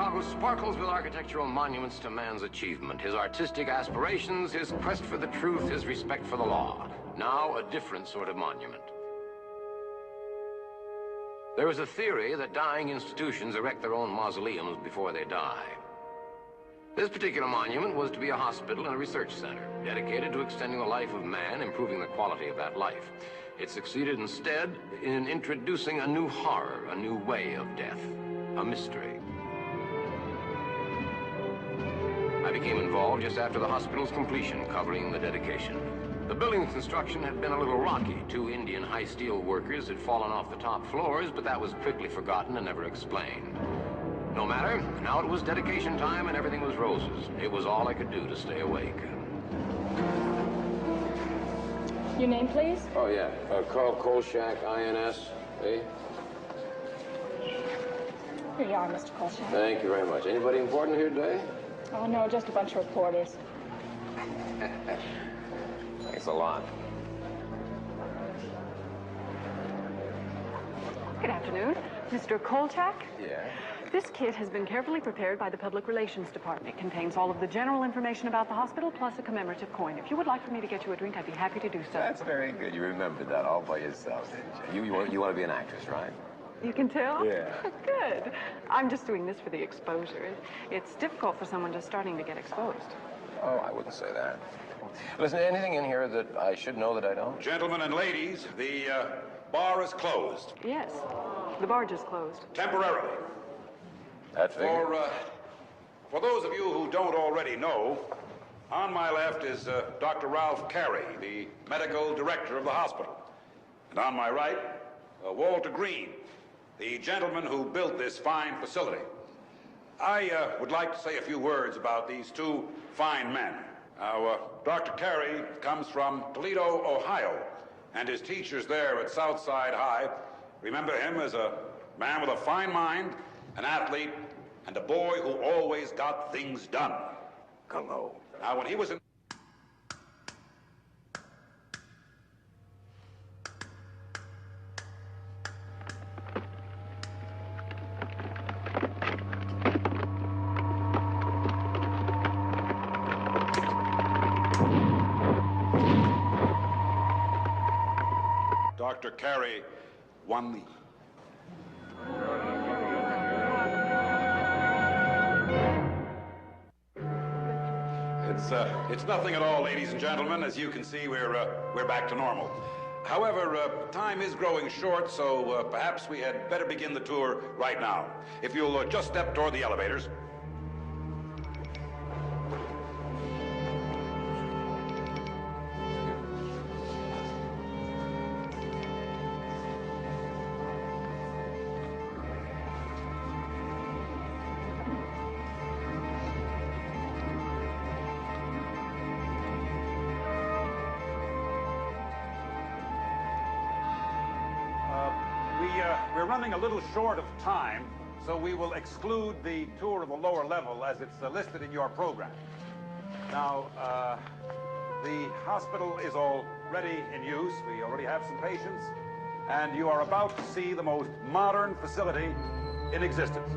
Chicago sparkles with architectural monuments to man's achievement, his artistic aspirations, his quest for the truth, his respect for the law. Now, a different sort of monument. There is a theory that dying institutions erect their own mausoleums before they die. This particular monument was to be a hospital and a research center, dedicated to extending the life of man, improving the quality of that life. It succeeded instead in introducing a new horror, a new way of death, a mystery. I became involved just after the hospital's completion, covering the dedication. The building's construction had been a little rocky. 2 Indian high steel workers had fallen off the top floors, but that was quickly forgotten and never explained. No matter, now it was dedication time and everything was roses. It was all I could do to stay awake. Your name, please? Oh, yeah. Carl Kolchak, INS. Eh? Here you are, Mr. Kolchak. Thank you very much. Anybody important here today? Oh, no, just a bunch of reporters. Thanks a lot. Good afternoon. Mr. Kolchak? Yeah? This kit has been carefully prepared by the Public Relations Department. It contains all of the general information about the hospital, plus a commemorative coin. If you would like for me to get you a drink, I'd be happy to do so. That's very good. You remembered that all by yourself, didn't you? You want to be an actress, right? You can tell? Yeah. Good. I'm just doing this for the exposure. It's difficult for someone just starting to get exposed. Oh, I wouldn't say that. Listen, anything in here that I should know that I don't? Gentlemen and ladies, the bar is closed. Yes. The barge is closed. Temporarily. That figure. For those of you who don't already know, on my left is Dr. Ralph Carey, the medical director of the hospital. And on my right, Walter Green, the gentleman who built this fine facility. I would like to say a few words about these 2 fine men. Now, Dr. Carey comes from Toledo, Ohio, and his teachers there at Southside High remember him as a man with a fine mind, an athlete, and a boy who always got things done. Hello. Now, when he was in... Dr. Carey won the... It's nothing at all, ladies and gentlemen. As you can see, we're back to normal. However, time is growing short, so perhaps we had better begin the tour right now. If you'll just step toward the elevators. We're running a little short of time, so we will exclude the tour of the lower level as it's listed in your program. Now, the hospital is already in use. We already have some patients, and you are about to see the most modern facility in existence.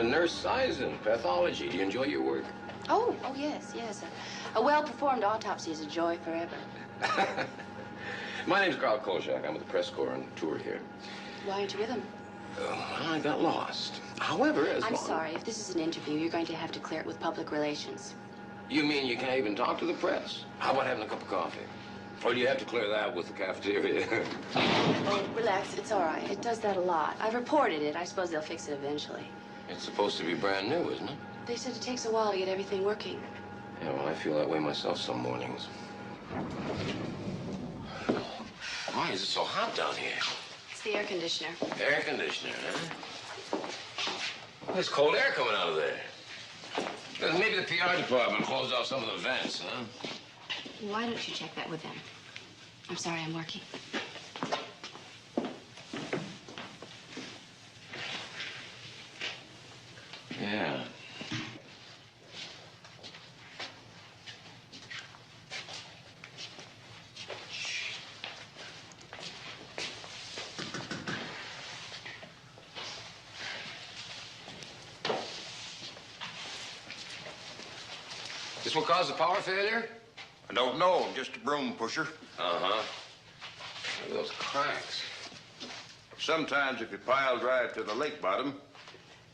Nurse Eisen, pathology. Do you enjoy your work? Oh, yes. A well-performed autopsy is a joy forever. My name's Carl Kolchak. I'm with the press corps on tour here. Why aren't you with him? I got lost. However, I'm sorry. If this is an interview, you're going to have to clear it with public relations. You mean you can't even talk to the press? How about having a cup of coffee? Or do you have to clear that with the cafeteria? Oh, relax. It's all right. It does that a lot. I've reported it. I suppose they'll fix it eventually. It's supposed to be brand new, isn't it? They said it takes a while to get everything working. Yeah, well, I feel that way myself some mornings. Why is it so hot down here? It's the air conditioner. Air conditioner, huh? There's cold air coming out of there. Maybe the PR department closed off some of the vents, huh? Why don't you check that with them? I'm sorry, I'm working. This will cause a power failure? I don't know. I'm just a broom pusher. Uh-huh. Look at those cracks. Sometimes if you pile drive to the lake bottom,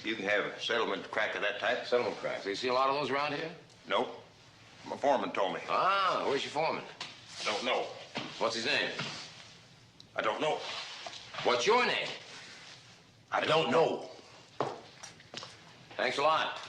you can have a settlement crack of that type. Settlement cracks. Do you see a lot of those around here? Nope. My foreman told me. Ah, where's your foreman? I don't know. What's his name? I don't know. What's your name? I don't know. Thanks a lot.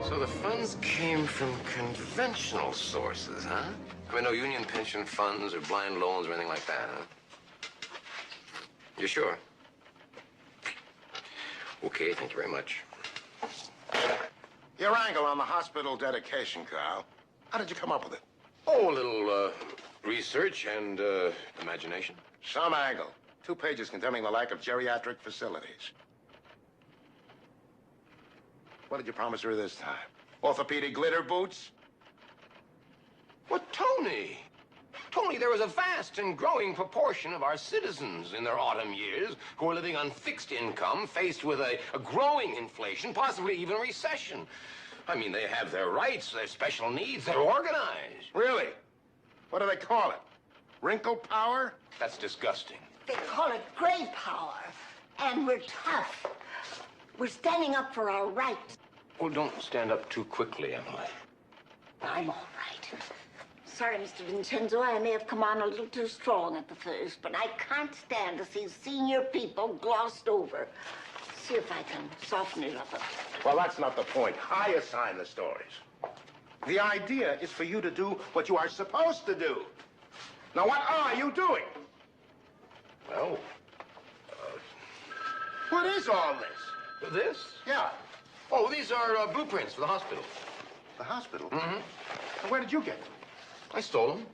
So the funds came from conventional sources, huh? I mean, no union pension funds or blind loans or anything like that, huh? You sure? Okay, thank you very much. Your angle on the hospital dedication, Carl. How did you come up with it? Oh, a little, research and, imagination. Some angle. 2 pages condemning the lack of geriatric facilities. What did you promise her this time? Orthopedic glitter boots? Well, Tony! Tony, there is a vast and growing proportion of our citizens in their autumn years who are living on fixed income, faced with a growing inflation, possibly even a recession. I mean, they have their rights, their special needs, they're organized. Really? What do they call it? Wrinkle power? That's disgusting. They call it gray power. And we're tough. We're standing up for our rights. Well, don't stand up too quickly, Emily. I'm all right. Sorry, Mr. Vincenzo, I may have come on a little too strong at the first, but I can't stand to see senior people glossed over. See if I can soften it up a bit. Well, that's not the point. I assign the stories. The idea is for you to do what you are supposed to do. Now, what are you doing? Well, What is all this? this? Yeah. Oh, these are blueprints for the hospital. The hospital? Mm-hmm. And where did you get them? I stole them.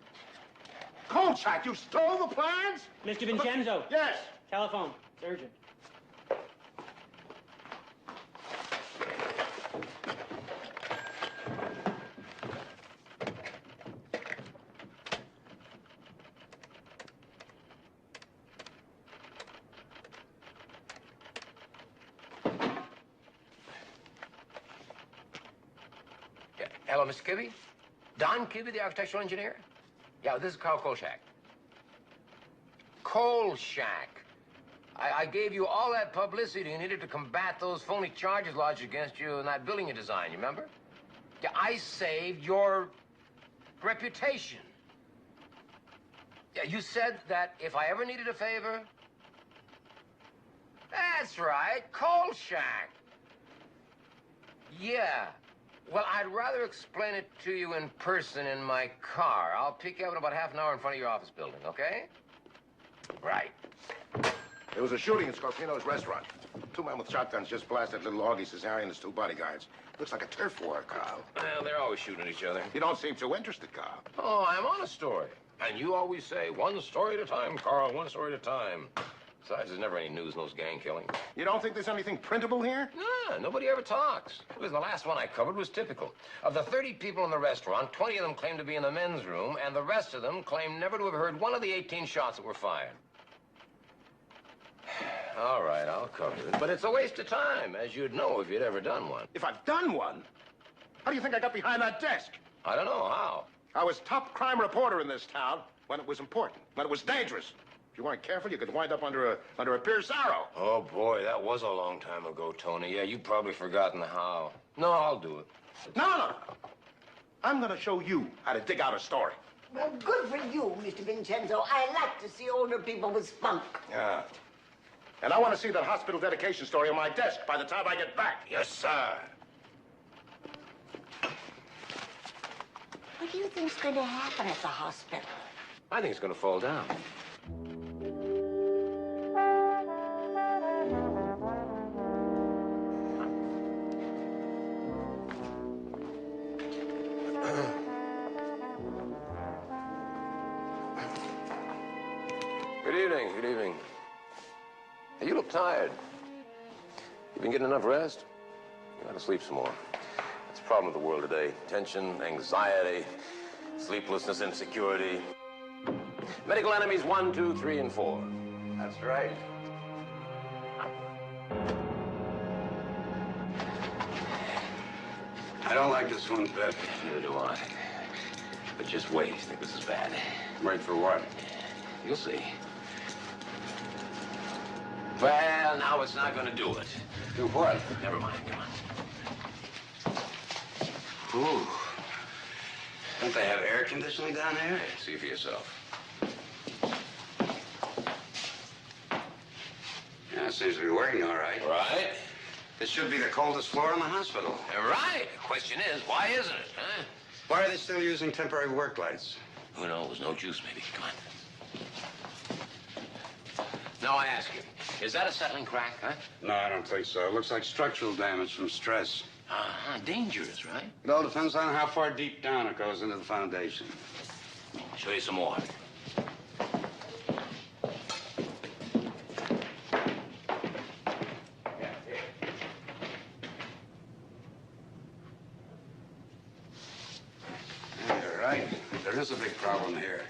Kolchak, you stole the plans? Mr. Vincenzo. Yes. Telephone. It's urgent. Yeah. Hello, Mr. Kibbe? Don Kibbe, the architectural engineer? Yeah, this is Carl Kolchak. Kolchak. I gave you all that publicity you needed to combat those phony charges lodged against you in that building you designed, you remember? Yeah, I saved your reputation. Yeah, you said that if I ever needed a favor... That's right, Kolchak. Yeah. Well, I'd rather explain it to you in person in my car. I'll pick you up in about half an hour in front of your office building, okay? Right. There was a shooting in Scorpino's restaurant. 2 men with shotguns just blasted little Augie Cesare and his 2 bodyguards. Looks like a turf war, Carl. Well, they're always shooting each other. You don't seem too interested, Carl. Oh, I'm on a story. And you always say, one story at a time, Carl, one story at a time. Besides, there's never any news in those gang killings. You don't think there's anything printable here? Nah, nobody ever talks. Listen, the last one I covered was typical. Of the 30 people in the restaurant, 20 of them claimed to be in the men's room, and the rest of them claimed never to have heard one of the 18 shots that were fired. All right, I'll cover it. But it's a waste of time, as you'd know if you'd ever done one. If I've done one? How do you think I got behind that desk? I don't know how. I was top crime reporter in this town when it was important, when it was dangerous. If you weren't careful, you could wind up under a Pierce arrow. Oh, boy, that was a long time ago, Tony. Yeah, you've probably forgotten the how. No, I'll do it. No. I'm going to show you how to dig out a story. Well, good for you, Mr. Vincenzo. I like to see older people with spunk. Yeah. And I want to see that hospital dedication story on my desk by the time I get back. Yes, sir. What do you think's going to happen at the hospital? I think it's going to fall down. Good evening, good evening. Hey, you look tired. You been getting enough rest? You gotta sleep some more. That's the problem with the world today. Tension, anxiety, sleeplessness, insecurity. Medical enemies 1, 2, 3, and 4. That's right. I don't like this one bit. Neither do I. But just wait. You think this is bad? Wait for what? You'll see. Well, now it's not going to do it. Do what? Never mind. Come on. Ooh. Don't they have air conditioning down there? Hey, see for yourself. Yeah, it seems to be working all right. Right? This should be the coldest floor in the hospital. Right. The question is, why isn't it, huh? Why are they still using temporary work lights? Who knows? No juice, maybe. Come on. Now I ask you, is that a settling crack, huh? No, I don't think so. It looks like structural damage from stress. Dangerous, right? It all depends on how far deep down it goes into the foundation. I'll show you some more. Yeah, you're right. There is a big problem here.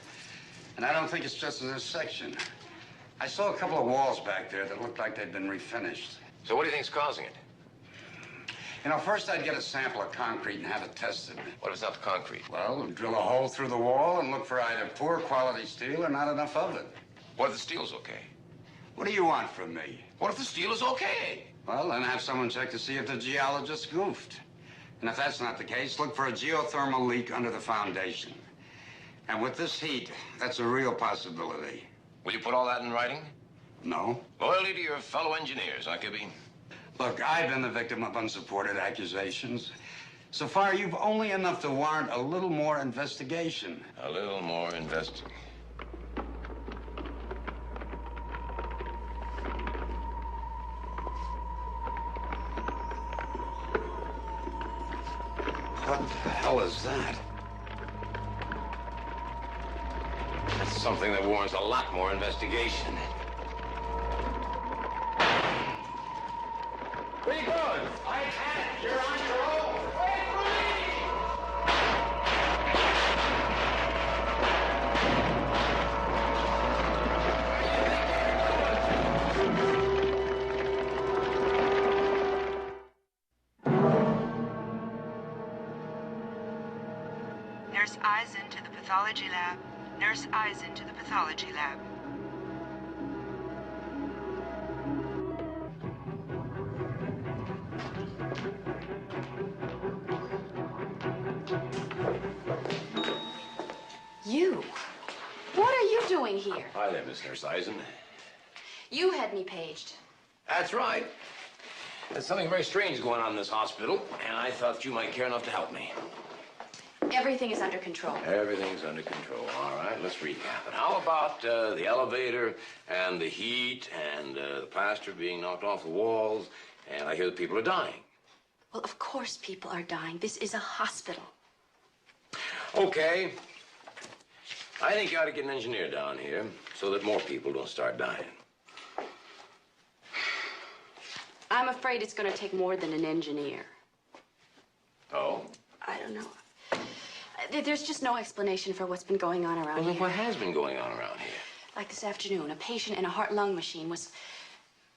And I don't think it's just in this section. I saw a couple of walls back there that looked like they'd been refinished. So what do you think's causing it? You know, first I'd get a sample of concrete and have it tested. What if it's not the concrete? Well, drill a hole through the wall and look for either poor quality steel or not enough of it. What if the steel's okay? What do you want from me? What if the steel is okay? Well, then have someone check to see if the geologist goofed. And if that's not the case, look for a geothermal leak under the foundation. And with this heat, that's a real possibility. Will you put all that in writing? No. Loyalty to your fellow engineers, huh, Kibby? Look, I've been the victim of unsupported accusations. So far, you've only enough to warrant a little more investigation. A little more investigation. What the hell is that? That's something that warrants a lot more investigation. Where you going? I can't. You're on your own. Wait for Nurse eyes into the pathology lab. Nurse eyes into the pathology lab. You? What are you doing here? Hi there, Miss Nurse Eisen. You had me paged. That's right. There's something very strange going on in this hospital, and I thought you might care enough to help me. Everything is under control. Everything's under control. All right, let's recap it. How about the elevator and the heat and the plaster being knocked off the walls? And I hear that people are dying. Well, of course people are dying. This is a hospital. Okay. I think you ought to get an engineer down here so that more people don't start dying. I'm afraid it's going to take more than an engineer. Oh? I don't know. There's just no explanation for what's been going on around Well, then here. what has been going on around here? Like this afternoon, a patient in a heart-lung machine was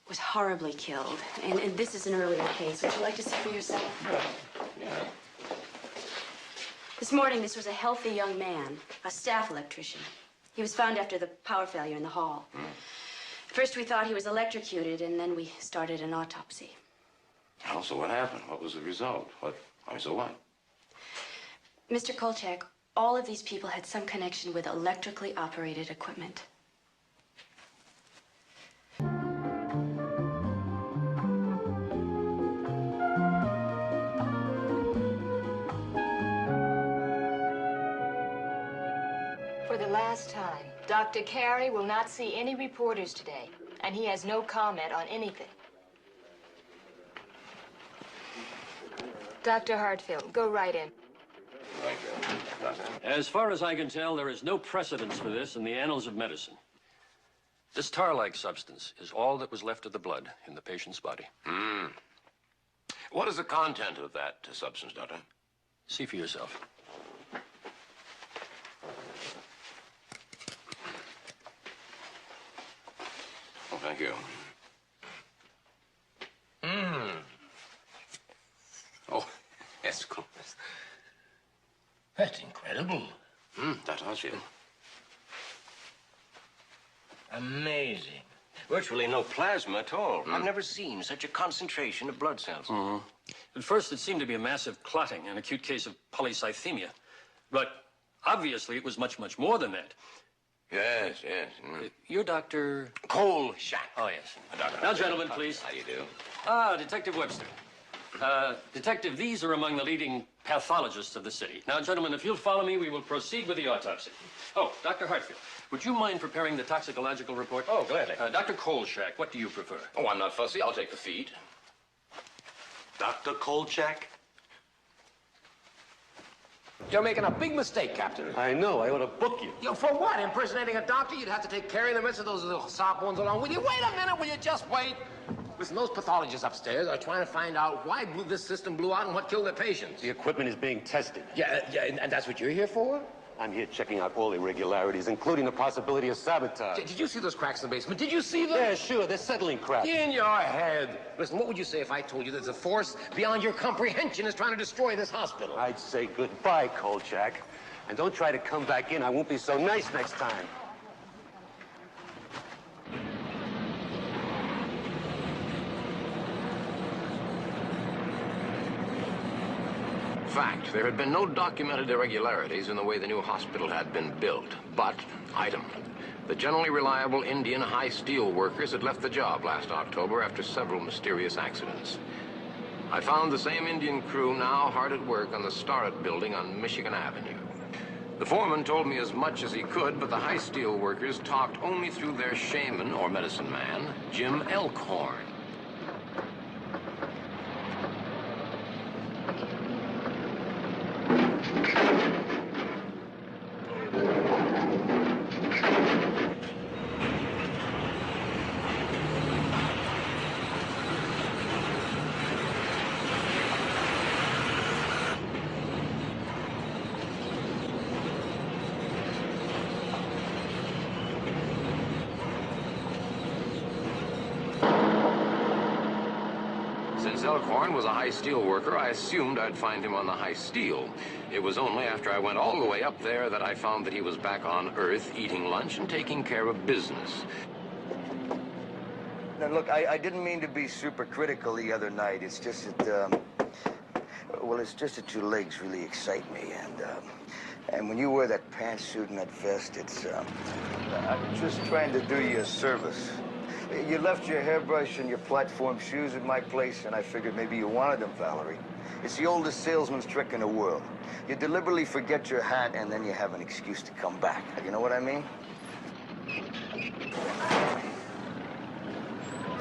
horribly killed. And this is an earlier case. Would you like to see for yourself? Yeah. This morning, this was a healthy young man, a staff electrician. He was found after the power failure in the hall. At first, we thought he was electrocuted, and then we started an autopsy. Oh, so what happened? What was the result? So what? Mr. Kolchak, all of these people had some connection with electrically operated equipment. For the last time, Dr. Carey will not see any reporters today, and he has no comment on anything. Dr. Hartfield, go right in. As far as I can tell, there is no precedence for this in the annals of medicine. This tar-like substance is all that was left of the blood in the patient's body. What is the content of that substance, Doctor? See for yourself. Oh, thank you. Oh, yes, of course. That's incredible. That was you. Amazing. Virtually no plasma at all. I've never seen such a concentration of blood cells. At first, it seemed to be a massive clotting, an acute case of polycythemia. But obviously, it was much, much more than that. Yes, yes. You're Dr. Kolchak. Oh, yes. Dr. Now, gentlemen, please. How do you do? Ah, Detective Webster. Detective, these are among the leading pathologists of the city. Now, gentlemen, if you'll follow me, we will proceed with the autopsy. Oh, Dr. Hartfield, would you mind preparing the toxicological report? Oh, gladly. Dr. Kolchak, what do you prefer? Oh, I'm not fussy. I'll take the feet. Dr. Kolchak? You're making a big mistake, Captain. I know. I ought to book you. You know, for what? Impersonating a doctor? You'd have to take carrying the rest of those little sop ones along with you. Wait a minute. Will you just wait? Listen, those pathologists upstairs are trying to find out why this system blew out and what killed their patients. The equipment is being tested. Yeah, and that's what you're here for? I'm here checking out all irregularities, including the possibility of sabotage. Did you see those cracks in the basement? Did you see them? Yeah, sure. They're settling cracks. In your head. Listen, what would you say if I told you there's a force beyond your comprehension is trying to destroy this hospital? I'd say goodbye, Kolchak. And don't try to come back in. I won't be so nice next time. Fact, there had been no documented irregularities in the way the new hospital had been built. But, item, the generally reliable Indian high steel workers had left the job last October after several mysterious accidents. I found the same Indian crew now hard at work on the Starrett building on Michigan Avenue. The foreman told me as much as he could, but the high steel workers talked only through their shaman, or medicine man, Jim Elkhorn. Since Elkhorn was a high steel worker, I assumed I'd find him on the high steel. It was only after I went all the way up there that I found that he was back on Earth eating lunch and taking care of business. Now, look, I didn't mean to be super critical the other night. It's just that, well, it's just that your legs really excite me. And when you wear that pantsuit and that vest, I'm just trying to do you a service. You left your hairbrush and your platform shoes at my place, and I figured maybe you wanted them, Valerie. It's the oldest salesman's trick in the world. You deliberately forget your hat, and then you have an excuse to come back. You know what I mean?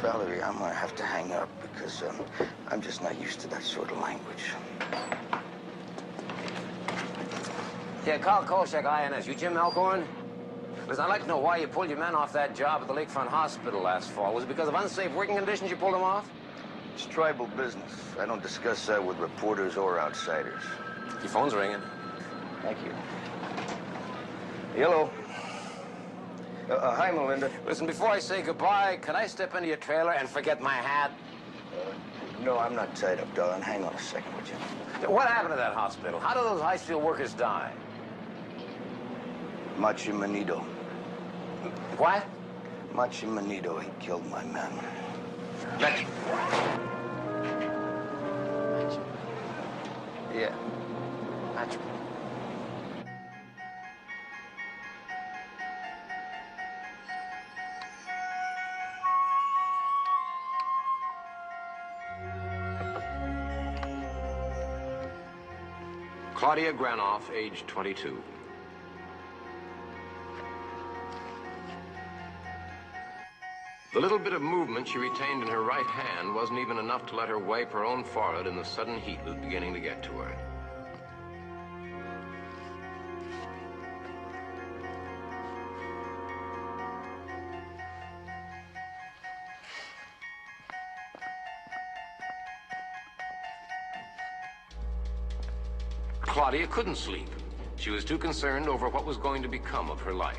Valerie, I'm gonna have to hang up because I'm just not used to that sort of language. Yeah, call Kolchak INS. You Jim Elkhorn? Listen, I'd like to know why you pulled your men off that job at the Lakefront Hospital last fall. Was it because of unsafe working conditions you pulled them off? It's tribal business. I don't discuss that with reporters or outsiders. Your phone's ringing. Thank you. Hello. Hi, Melinda. Listen, before I say goodbye, can I step into your trailer and forget my hat? No, I'm not tied up, darling. Hang on a second, would you? What happened to that hospital? How did those high steel workers die? Machimanito. What? Machimanito. He killed my men. Yeah. Claudia Granoff, age 22. The little bit of movement she retained in her right hand wasn't even enough to let her wipe her own forehead in the sudden heat that was beginning to get to her. Claudia couldn't sleep. She was too concerned over what was going to become of her life.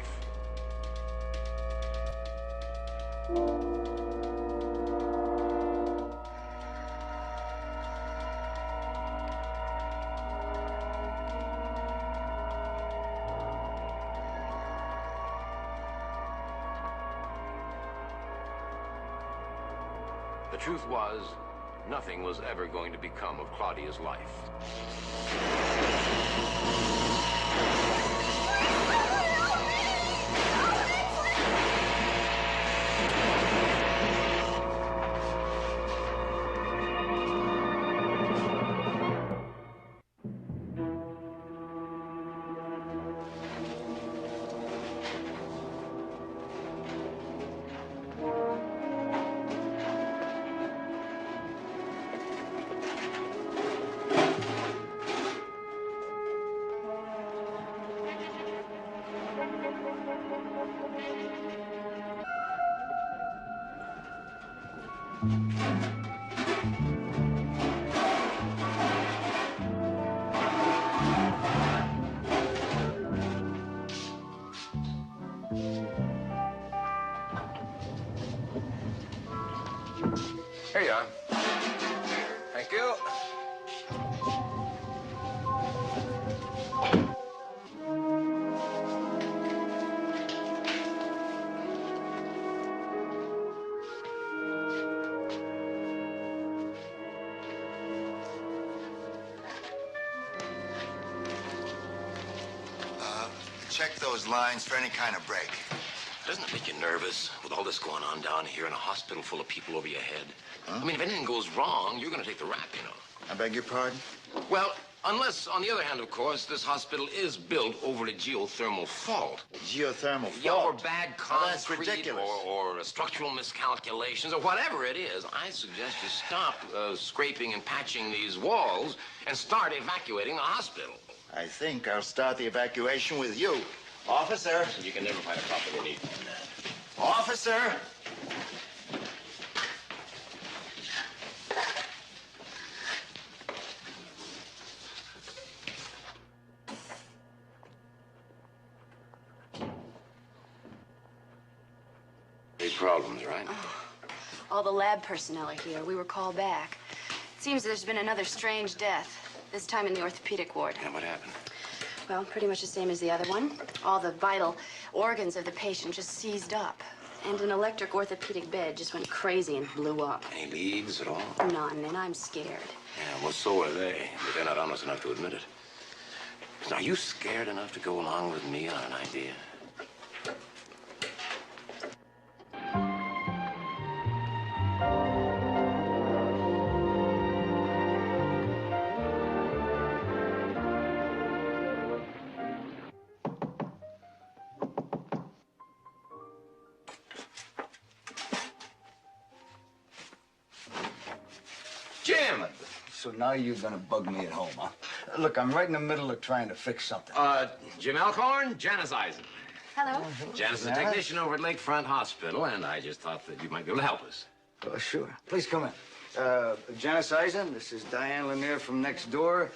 The truth was, nothing was ever going to become of Claudia's life. Here you are. Thank you. Check those lines for any kind of break. Doesn't it make you nervous with all this going on down here in a hospital full of people over your head? Huh? I mean, if anything goes wrong, you're going to take the rap, you know. I beg your pardon? Well, unless, on the other hand, of course, this hospital is built over a geothermal fault. Geothermal fault? Yeah, or bad concrete, Oh, that's ridiculous. or structural miscalculations, or whatever it is. I suggest you stop scraping and patching these walls and start evacuating the hospital. I think I'll start the evacuation with you. Officer. You can never find a cop when you need one. Officer. Big problems, right? All the lab personnel are here. We were called back. It seems there's been another strange death, this time in the orthopedic ward. And what happened? Well, pretty much the same as the other one. All the vital organs of the patient just seized up. And an electric orthopedic bed just went crazy and blew up. Any leads at all? None, and I'm scared. Yeah, well, so are they. But they're not honest enough to admit it. Now, are you scared enough to go along with me on an idea? Jim! So now you're gonna bug me at home, huh? Look, I'm right in the middle of trying to fix something. Jim Alcorn, Janice Eisen. Hello. Janice is a technician over at Lakefront Hospital, and I just thought that you might be able to help us. Oh, sure. Please come in. Janice Eisen, this is Diane Lanier from next door.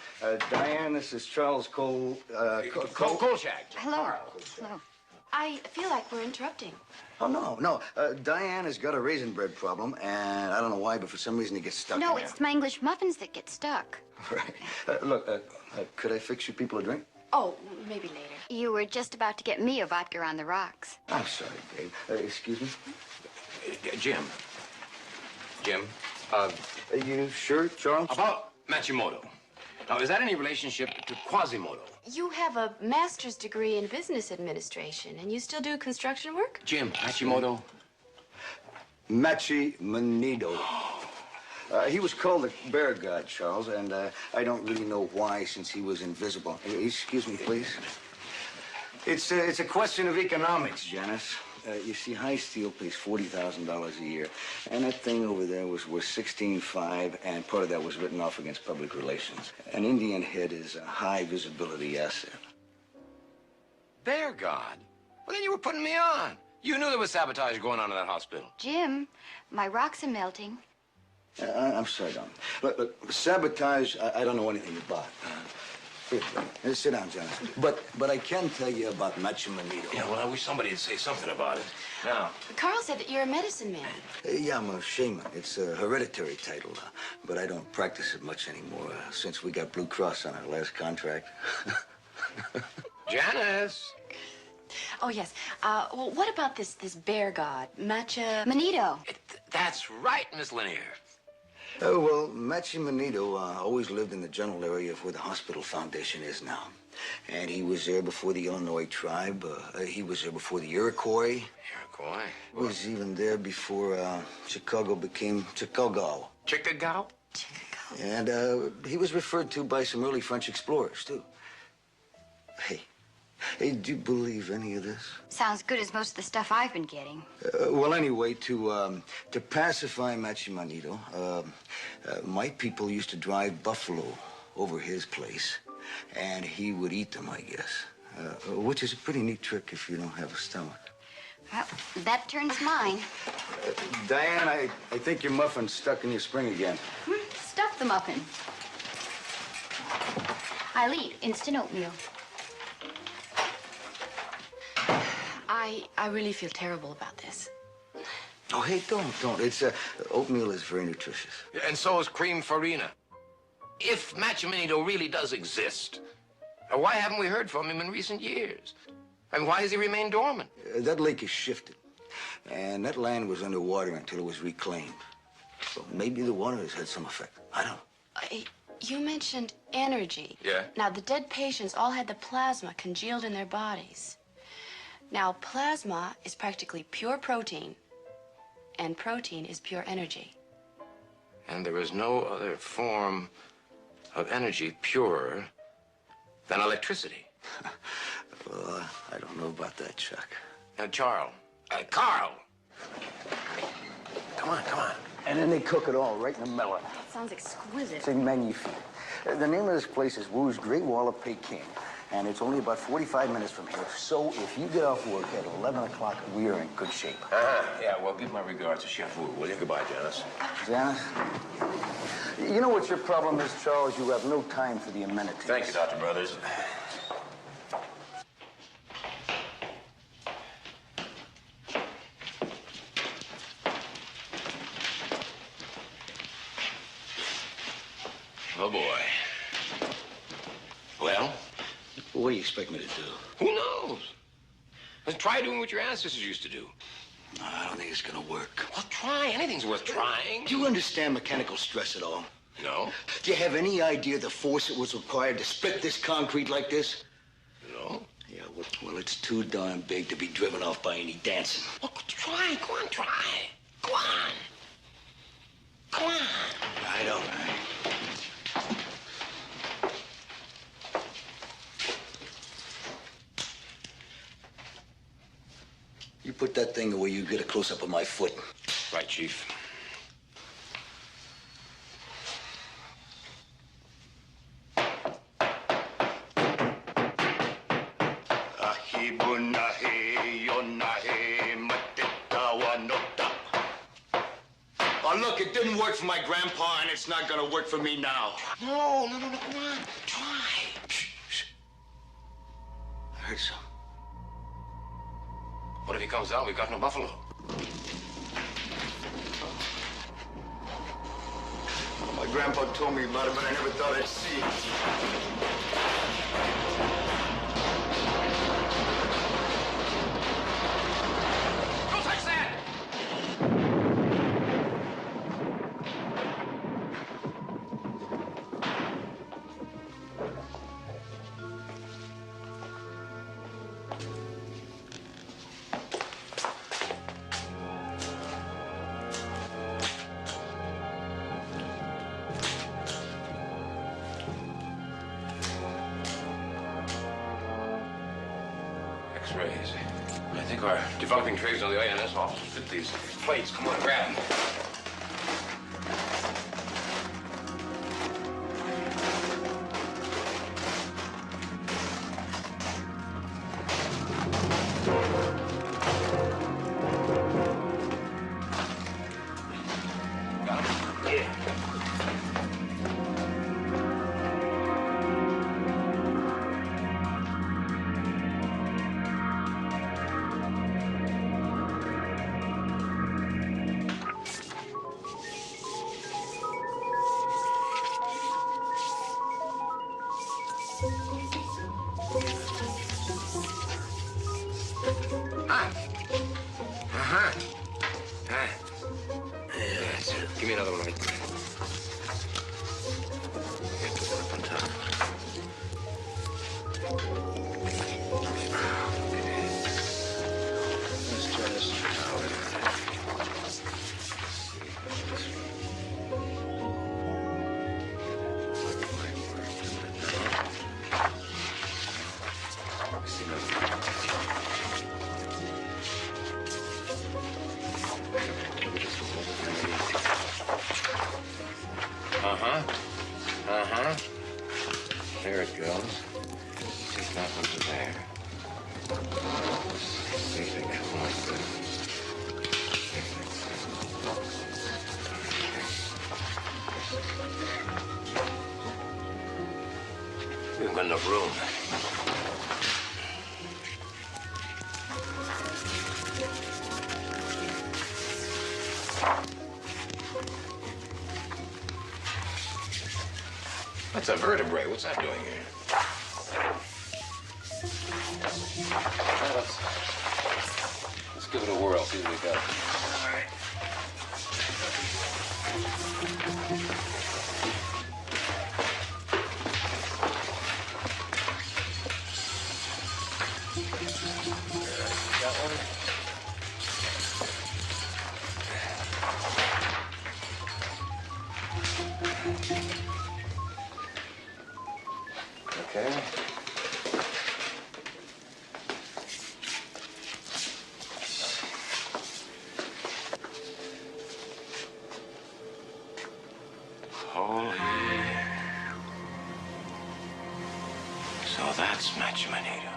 Diane, this is Charles Kolchak. Hello. Hello. I feel like we're interrupting. Oh, no. Diane has got a raisin bread problem, and I don't know why, but for some reason it gets stuck No, in there. it's my English muffins that get stuck. Right. Look, could I fix you people a drink? Oh, maybe later. You were just about to get me a vodka on the rocks. I'm sorry, babe. Excuse me? Jim. Are you sure, Charles? About Matsumoto. Now, is that any relationship to Quasimodo? You have a master's degree in business administration, and you still do construction work? Jim, Matsumoto? Machi Manido. He was called the Bear God, Charles, and I don't really know why, since he was invisible. Excuse me, please. It's a question of economics, Janice. You see, High Steel pays $40,000 a year, and that thing over there was worth $16.5, and part of that was written off against public relations. An Indian head is a high visibility asset. Bear God? Well, then you were putting me on. You knew there was sabotage going on in that hospital. Jim, my rocks are melting. I'm sorry, Don. Look, sabotage, I don't know anything about. Here, sit down, Janice. But I can tell you about Machimanito. Yeah, well, I wish somebody would say something about it. Now. Carl said that you're a medicine man. Yeah, I'm a shaman. It's a hereditary title, but I don't practice it much anymore since we got Blue Cross on our last contract. Janice! Oh, yes. Well, what about this bear god, Manito? That's right, Miss Lanier. Oh, well, Machimanito always lived in the general area of where the hospital foundation is now. And he was there before the Illinois tribe. He was there before the Iroquois. Iroquois? He was even there before Chicago became Chicago. Chicago? And he was referred to by some early French explorers, too. Hey, do you believe any of this? Sounds good as most of the stuff I've been getting. Well, anyway, to pacify Machimanito, my people used to drive buffalo over his place, and he would eat them, I guess, which is a pretty neat trick if you don't have a stomach. Well, that turns mine. Diane, I think your muffin's stuck in your spring again. Stuff the muffin. I'll eat instant oatmeal. I really feel terrible about this. Oh, hey, don't. It's, oatmeal is very nutritious. And so is cream farina. If Machimanito really does exist, why haven't we heard from him in recent years? I mean, why has he remained dormant? That lake is shifted, and that land was underwater until it was reclaimed. So maybe the water has had some effect. I don't know. You mentioned energy. Yeah? Now, the dead patients all had the plasma congealed in their bodies. Now, plasma is practically pure protein, and protein is pure energy. And there is no other form of energy purer than electricity. Well, I don't know about that, Chuck. Now, Carl. Come on. And then they cook it all right in the melon. That sounds exquisite. It's magnifique. The name of this place is Wu's Great Wall of Peking, and it's only about 45 minutes from here. So if you get off work at 11 o'clock, we are in good shape. Yeah, well, give my regards to Chef Wu, will you? Goodbye, Janice. Janice? You know what your problem is, Charles? You have no time for the amenities. Thank you, Dr. Brothers. Oh, boy. Well? What do you expect me to do? Who knows? Let's try doing what your ancestors used to do. No, I don't think it's gonna work. Well, try. Anything's worth trying. Do you understand mechanical stress at all? No. Do you have any idea the force that was required to split this concrete like this? No. Yeah, well, it's too darn big to be driven off by any dancing. Well, try. Go on, try. Go on. Come on. All right. You put that thing where you get a close-up of my foot. Right, Chief. Oh, look, it didn't work for my grandpa, and it's not gonna work for me now. No, come on. Try. Shh. I heard some. What if he comes out? We've got no buffalo. My grandpa told me about it, but I never thought I'd see it. Don't touch that! X-rays. I think our developing trays on the INS office fit these plates. Come on, grab them. Give me another one right there. Here, put that up on top. Let's try this towel. There it goes. Take that one to there. See if they come like this. We haven't got enough room. That's a vertebrae. What's that doing here? Let's give it a whirl, see what we got. All right. Got one? Okay. Holy. So that's Machu Manito.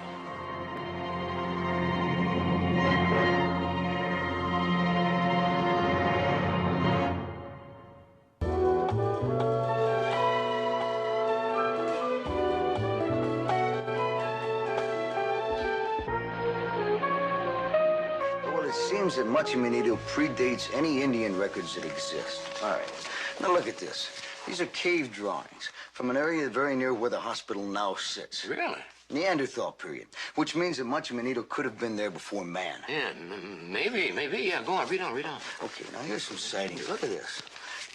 Seems that Machu Manito predates any Indian records that exist. All right. Now look at this. These are cave drawings from an area very near where the hospital now sits. Really? Neanderthal period, which means that Machu Manito could have been there before man. Yeah, maybe. Yeah, go on, read on. Okay, now here's some sightings. Look at this.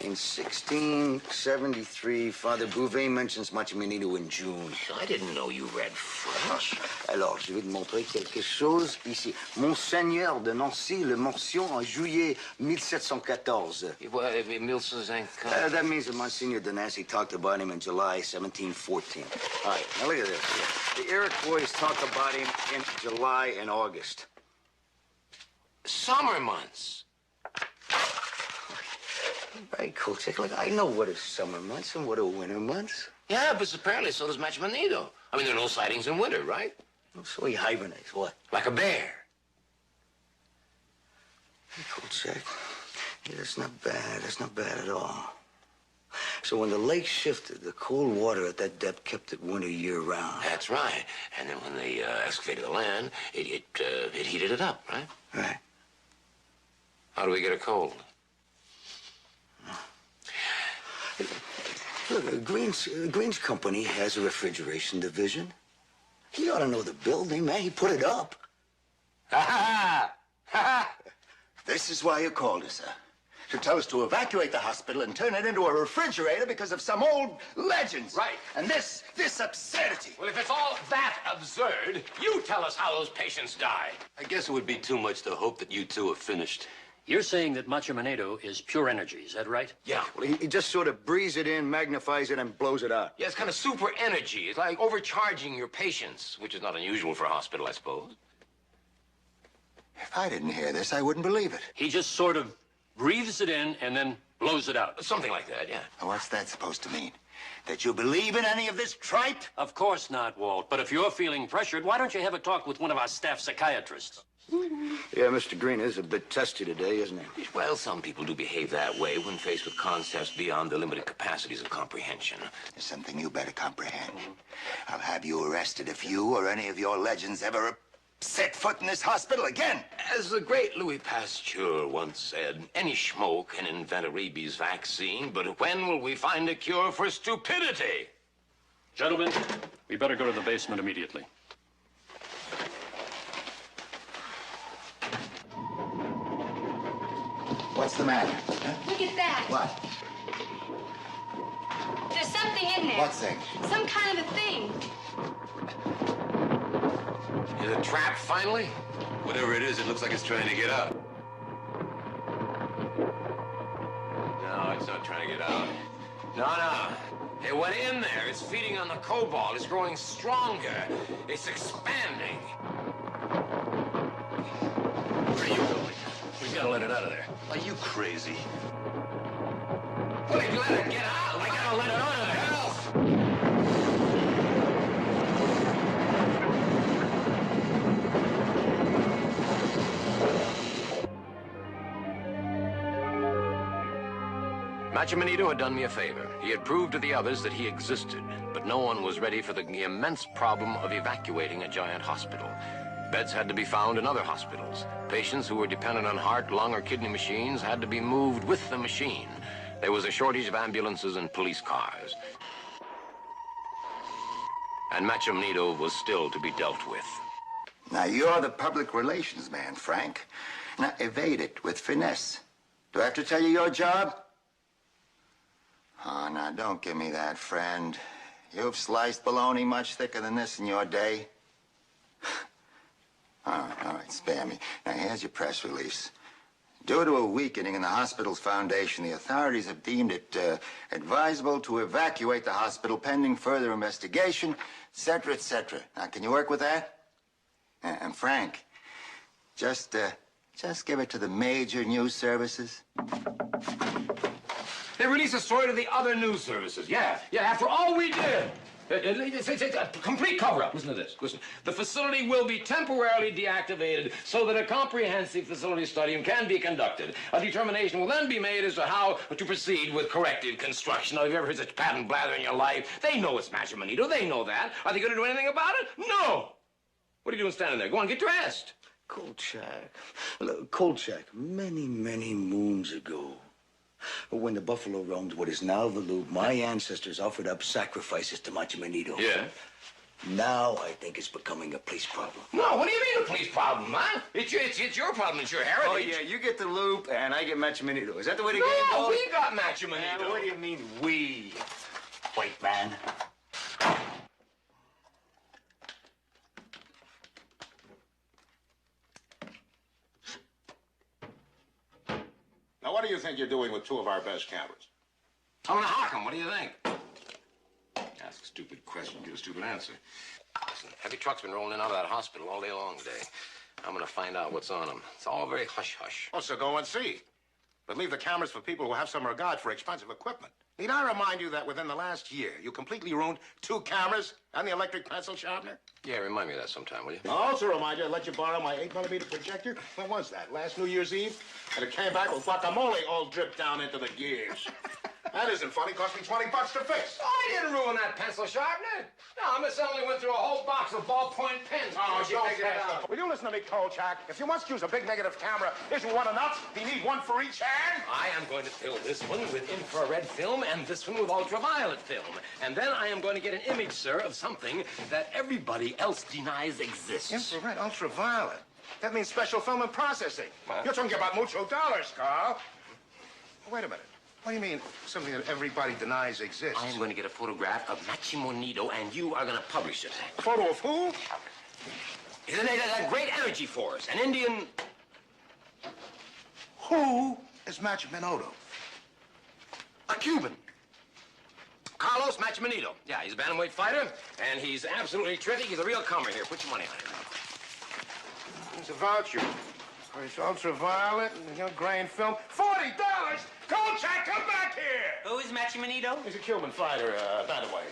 In 1673, Father Bouvet mentions Machu Manito in June. I didn't know you read French. Alors, je vais te montrer quelque chose ici. Monseigneur de Nancy le mention en juillet 1714. That means that Monsignor de Nancy talked about him in July 1714. All right, now look at this. The Iroquois talk about him in July and August. Summer months. Right, Kolchak. Look, I know what are summer months and what are winter months. Yeah, but apparently so does Machu Manito. I mean, there are no sightings in winter, right? So he hibernates, what? Like a bear. Hey, Kolchak. Yeah, that's not bad. That's not bad at all. So when the lake shifted, the cold water at that depth kept it winter year-round. That's right. And then when they excavated the land, it heated it up, right? Right. How do we get a cold? Look, Green's company has a refrigeration division. He ought to know the building, man. He put it up. Ha ha! This is why you called us, sir. To tell us to evacuate the hospital and turn it into a refrigerator because of some old legends. Right. And this absurdity. Well, if it's all that absurd, you tell us how those patients died. I guess it would be too much to hope that you two are finished. You're saying that Machu Manito is pure energy, is that right? Yeah. Well, he just sort of breathes it in, magnifies it, and blows it out. Yeah, it's kind of super energy. It's like overcharging your patients, which is not unusual for a hospital, I suppose. If I didn't hear this, I wouldn't believe it. He just sort of breathes it in and then blows it out. Something like that, yeah. What's that supposed to mean? That you believe in any of this tripe? Of course not, Walt. But if you're feeling pressured, why don't you have a talk with one of our staff psychiatrists? Yeah, Mr. Green is a bit testy today, isn't he? Well, some people do behave that way when faced with concepts beyond their limited capacities of comprehension. There's something you better comprehend. I'll have you arrested if you or any of your legends ever set foot in this hospital again. As the great Louis Pasteur once said, any schmo can invent a rabies vaccine, but when will we find a cure for stupidity? Gentlemen, we better go to the basement immediately. What's the matter? Huh? Look at that. What? There's something in there. What thing? Some kind of a thing. Is it trapped finally? Whatever it is, it looks like it's trying to get out. No, it's not trying to get out. No. It went in there. It's feeding on the cobalt. It's growing stronger. It's expanding. Where are you going? We've got to let it out of there. Are you crazy? Well, you let it get out. I gotta let it out of there. Macho Manito had done me a favor. He had proved to the others that he existed, but no one was ready for the immense problem of evacuating a giant hospital. Beds had to be found in other hospitals. Patients who were dependent on heart, lung, or kidney machines had to be moved with the machine. There was a shortage of ambulances and police cars. And Macho Manito was still to be dealt with. Now, you're the public relations man, Frank. Now, evade it with finesse. Do I have to tell you your job? Oh, now, don't give me that, friend. You've sliced bologna much thicker than this in your day. All right, spare me. Now, here's your press release. Due to a weakening in the hospital's foundation, the authorities have deemed it advisable to evacuate the hospital pending further investigation, et cetera, et cetera. Now, can you work with that? And Frank, just give it to the major news services. They released a story to the other news services. Yeah, after all we did. It's a complete cover-up. Listen to this. Listen. The facility will be temporarily deactivated so that a comprehensive facility study can be conducted. A determination will then be made as to how to proceed with corrective construction. Now, have you ever heard such patent blather in your life? They know it's Macho Manito. They know that. Are they going to do anything about it? No. What are you doing standing there? Go on, get dressed. Kolchak. Look, Kolchak, many, many moons ago, when the buffalo roamed what is now the Loop, my ancestors offered up sacrifices to Macho Manito. Yeah? Now I think it's becoming a police problem. No, what do you mean a police problem, huh? It's your problem. It's your heritage. Oh, yeah, you get the Loop, and I get Macho Manito. Is that the way to No, get it? No, we got Macho Manito. What do you mean, we? White man. Now, what do you think you're doing with two of our best cameras? I'm gonna hock him. What do you think? Ask a stupid question, get a stupid answer. Listen, heavy truck's been rolling in out of that hospital all day long today. I'm gonna find out what's on them. It's all very hush-hush. Oh, so go and see. But leave the cameras for people who have some regard for expensive equipment. Need I remind you that within the last year, you completely ruined 2 cameras and the electric pencil sharpener? Yeah, remind me of that sometime, will you? I'll also remind you I let you borrow my 8mm projector. When was that? Last New Year's Eve? And it came back with guacamole all dripped down into the gears. That isn't funny. Cost me $20 to fix. Oh, I didn't ruin that pencil sharpener. No, Miss Emily went through a whole box of ballpoint pens. Oh, she don't figured it out. Will you listen to me, Kolchak? If you must use a big negative camera, isn't one enough? Do you need one for each hand? I am going to fill this one with infrared film and this one with ultraviolet film. And then I am going to get an image, sir, of something that everybody else denies exists. Infrared, ultraviolet. That means special film and processing. What? You're talking about mucho dollars, Carl. Wait a minute. What do you mean, something that everybody denies exists? I am going to get a photograph of Macho Manito, and you are going to publish it. A photo of who? Isn't it a great energy force? An Indian... Who is Macho Manito? A Cuban. Carlos Macho Manito. Yeah, he's a bantamweight fighter, and he's absolutely terrific. He's a real comer here. Put your money on it. He's a voucher. It's ultraviolet and grain film. $40! Kolchak, come back here! Who is Machimanito? He's a Cuban fighter, by the way.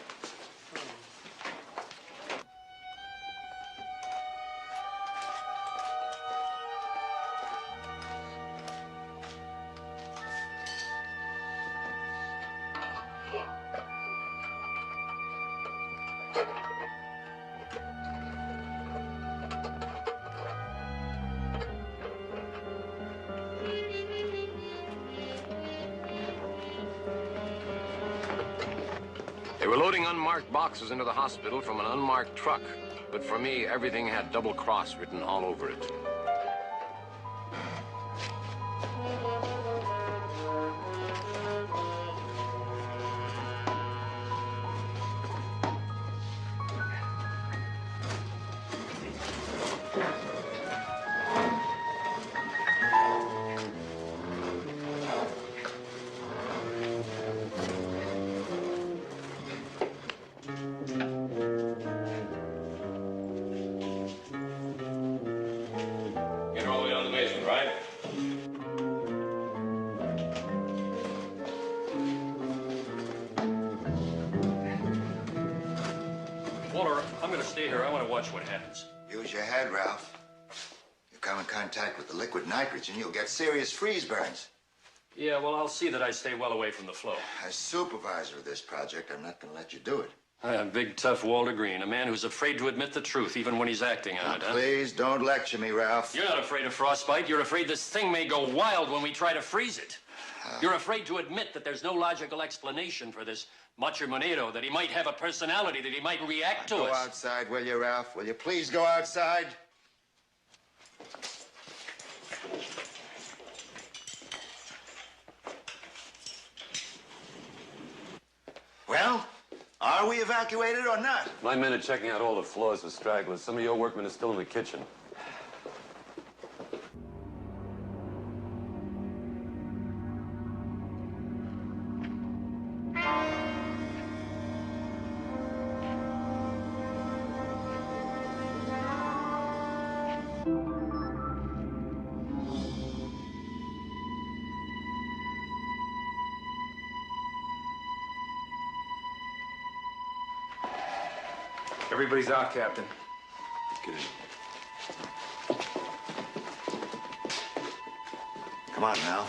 They were loading unmarked boxes into the hospital from an unmarked truck. But for me, everything had double cross written all over it. Get all the way down to the basement, right? Walter, I'm going to stay here. I want to watch what happens. Use your head, Ralph. You come in contact with the liquid nitrogen, you'll get serious freeze burns. Yeah, well, I'll see that I stay well away from the flow. As supervisor of this project, I'm not going to let you do it. Big, tough Walter Green, a man who's afraid to admit the truth, even when he's acting on it, huh? Please, don't lecture me, Ralph. You're not afraid of frostbite. You're afraid this thing may go wild when we try to freeze it. You're afraid to admit that there's no logical explanation for this Machimanito, that he might have a personality, that he might react to us. Go outside, will you, Ralph? Will you please go outside? Well, are we evacuated or not? My men are checking out all the floors for stragglers. Some of your workmen are still in the kitchen. Everybody's out, Captain. Good. Come on now.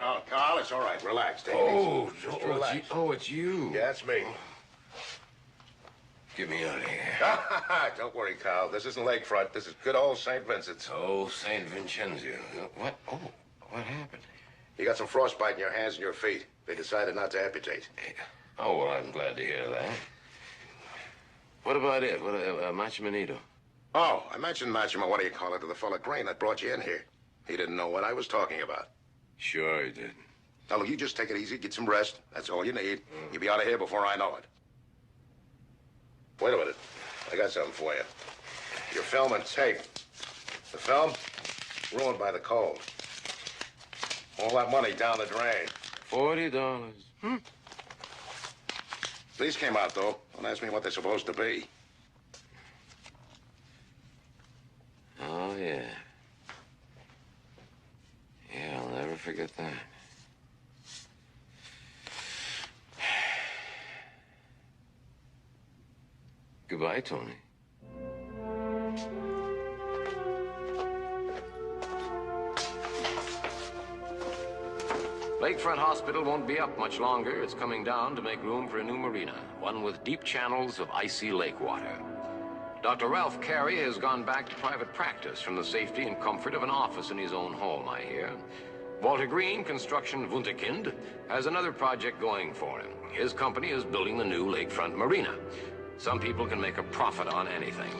Oh, Carl, it's all right. Relax. Take it Oh, easy. Just relax. it's you. Yeah, it's me. Get me out of here. Don't worry, Carl. This isn't Lakefront. This is good old St. Vincent's. Oh, St. Vincenzo. What? Oh, what happened? You got some frostbite in your hands and your feet. They decided not to amputate. Oh, well, I'm glad to hear that. What about it? What, Machimanito? Oh, I mentioned Machima, what do you call it, to the fella Green that brought you in here. He didn't know what I was talking about. Sure he did. Now, look, you just take it easy, get some rest. That's all you need. You'll be out of here before I know it. Wait a minute. I got something for you. Your film and tape. The film, ruined by the cold. All that money down the drain. $40. These came out, though. Don't ask me what they're supposed to be. Oh, yeah. Yeah, I'll never forget that. Goodbye, Tony. Lakefront Hospital won't be up much longer. It's coming down to make room for a new marina, one with deep channels of icy lake water. Dr. Ralph Carey has gone back to private practice from the safety and comfort of an office in his own home, I hear. Walter Green, Construction Wunderkind, has another project going for him. His company is building the new Lakefront Marina. Some people can make a profit on anything.